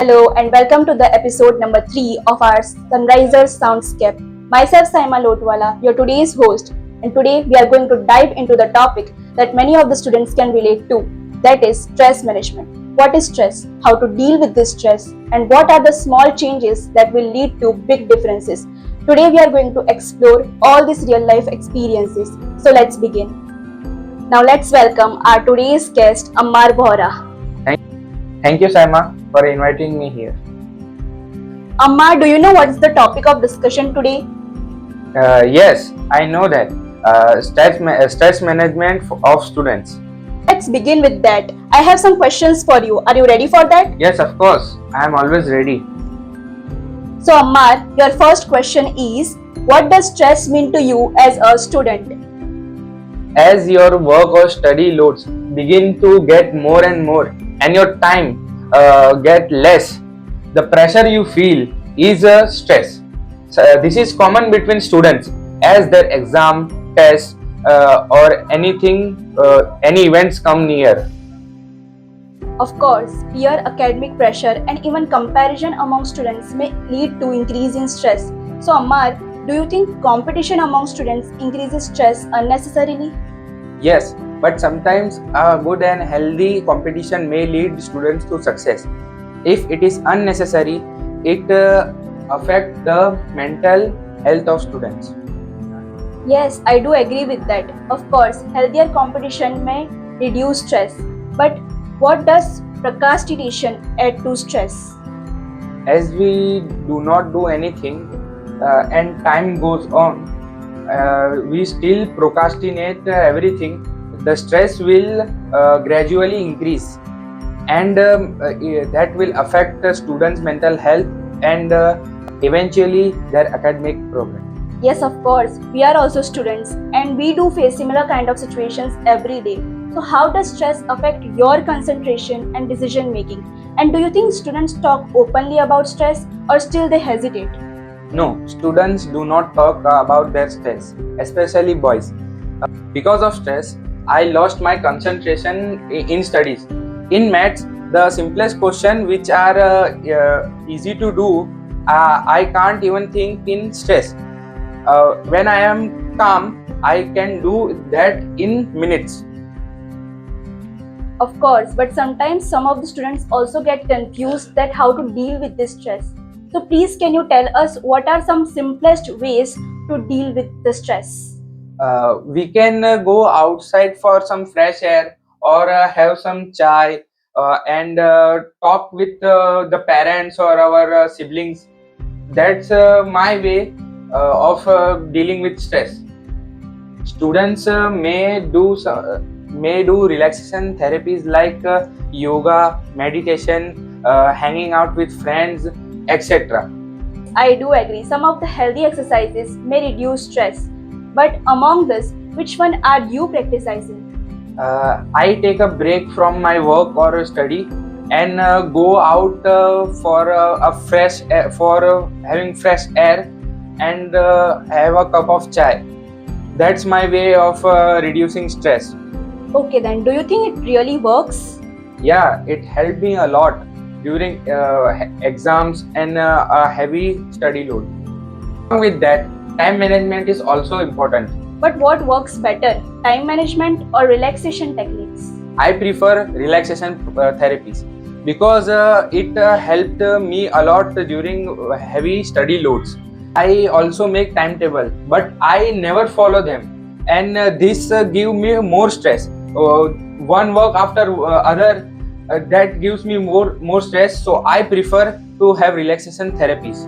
Hello and welcome to the episode number 3 of our Sunrisers Soundscape. Myself Saima Lotwala, your today's host, and today we are going to dive into the topic that many of the students can relate to, that is stress management. What is stress? How to deal with this stress? And what are the small changes that will lead to big differences? Today we are going to explore all these real life experiences. So let's begin. Now let's welcome our today's guest Ammar Bohra. Thank you, Saima, for inviting me here. Ammar, do you know what is the topic of discussion today? Yes, I know that. Stress management of students. Let's begin with that. I have some questions for you. Are you ready for that? Yes, of course. I am always ready. So, Ammar, your first question is, what does stress mean to you as a student? As your work or study loads begin to get more and more, and your time get less, the pressure you feel is a stress. So, this is common between students as their exam, tests, or anything, any events come near. Of course, peer academic pressure and even comparison among students may lead to increase in stress. So, Ammar, do you think competition among students increases stress unnecessarily? Yes, but sometimes a good and healthy competition may lead students to success. If it is unnecessary, it affects the mental health of students. Yes, I do agree with that. Of course, healthier competition may reduce stress. But what does procrastination add to stress? As we do not do anything and time goes on, we still procrastinate everything. The stress will gradually increase, and that will affect the students' mental health and eventually their academic progress. Yes, of course. We are also students and we do face similar kind of situations every day. So how does stress affect your concentration and decision making? And do you think students talk openly about stress or still they hesitate? No, students do not talk about their stress, especially boys. Because of stress, I lost my concentration in studies. In maths, the simplest question which are easy to do, I can't even think in stress. When I am calm, I can do that in minutes. Of course, but sometimes some of the students also get confused that how to deal with this stress. So please can you tell us what are some simplest ways to deal with the stress? We can go outside for some fresh air or have some chai and talk with the parents or our siblings. That's my way of dealing with stress. Students may do relaxation therapies like yoga, meditation, hanging out with friends, etc. I do agree. Some of the healthy exercises may reduce stress. But among this, which one are you practicing? I take a break from my work or study and go out for a fresh air, for having fresh air and have a cup of chai. That's my way of reducing stress. Okay, then, do you think it really works? Yeah, it helped me a lot during exams and a heavy study load. Along with that, time management is also important. But what works better, time management or relaxation techniques? I prefer relaxation therapies because it helped me a lot during heavy study loads. I also make timetable, but I never follow them, and this give me more stress. One work after other, that gives me more stress. So I prefer to have relaxation therapies.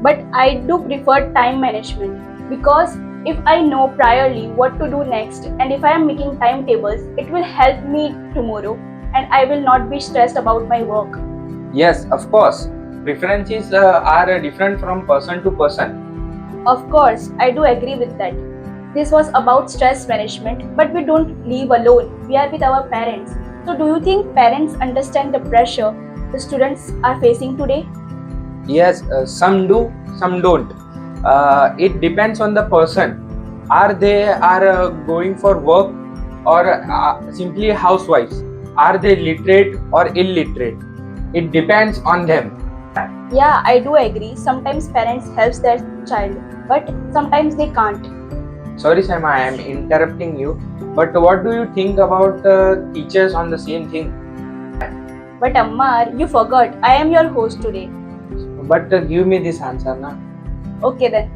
But I do prefer time management because if I know priorly what to do next and if I am making timetables, it will help me tomorrow and I will not be stressed about my work. Yes, of course. Preferences are different from person to person. Of course, I do agree with that. This was about stress management, but we don't live alone. We are with our parents. So, do you think parents understand the pressure the students are facing today? Yes, some do, some don't. It depends on the person. Are they going for work or simply housewives? Are they literate or illiterate? It depends on them. Yeah, I do agree. Sometimes parents helps their child, but sometimes they can't. Sorry, Sam, I am interrupting you. But what do you think about teachers on the same thing? But Ammar, you forgot. I am your host today. But give me this answer, na. Okay then.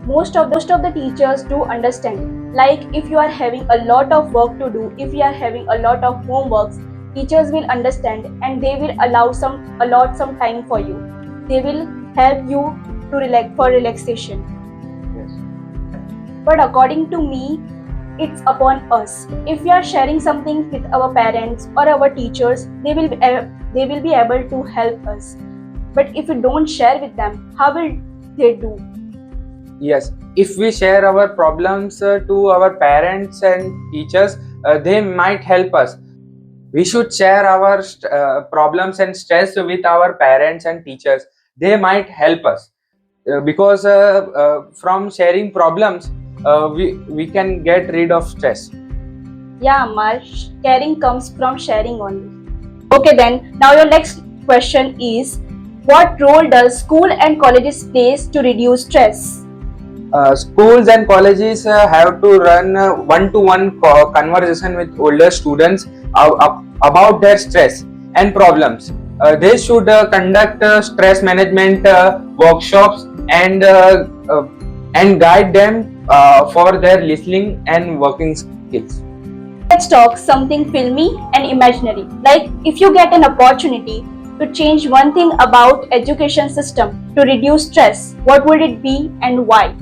Most of the teachers do understand. Like if you are having a lot of work to do, if you are having a lot of homeworks, teachers will understand and they will allot some time for you. They will help you to relaxation. Yes. But according to me, it's upon us. If we are sharing something with our parents or our teachers, they will be able to help us. But if we don't share with them, how will they do? Yes, if we share our problems to our parents and teachers, they might help us. We should share our problems and stress with our parents and teachers. They might help us because from sharing problems, we can get rid of stress. Yeah, Ammar, caring comes from sharing only. Okay then, now your next question is, what role does school and colleges plays to reduce stress? Schools and colleges have to run one-to-one conversation with older students about their stress and problems. They should conduct stress management workshops and guide them for their listening and working skills. Let's talk something filmy and imaginary. Like if you get an opportunity to change one thing about education system to reduce stress, what would it be and why?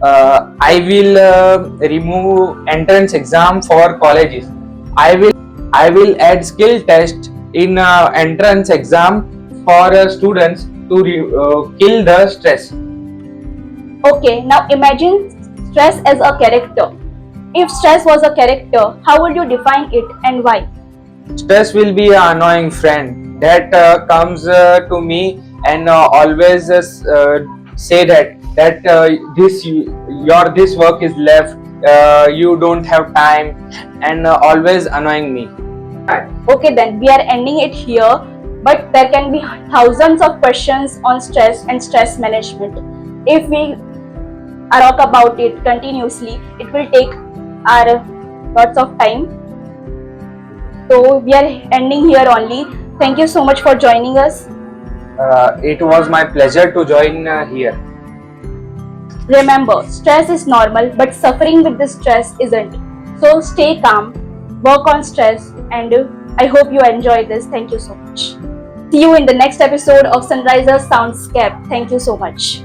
I will remove entrance exam for colleges. I will add skill test in entrance exam for students to kill the stress. Okay, now imagine stress as a character. If stress was a character, how would you define it and why? Stress will be an annoying friend that comes to me and always say that your this work is left. You don't have time, and always annoying me. Okay, then we are ending it here, but there can be thousands of questions on stress and stress management. If we talk about it continuously, it will take our lots of time. So we are ending here only. Thank you so much for joining us. It was my pleasure to join here. Remember, stress is normal, but suffering with this stress isn't. So stay calm, work on stress, and I hope you enjoy this. Thank you so much. See you in the next episode of Sunriser Soundscape. Thank you so much.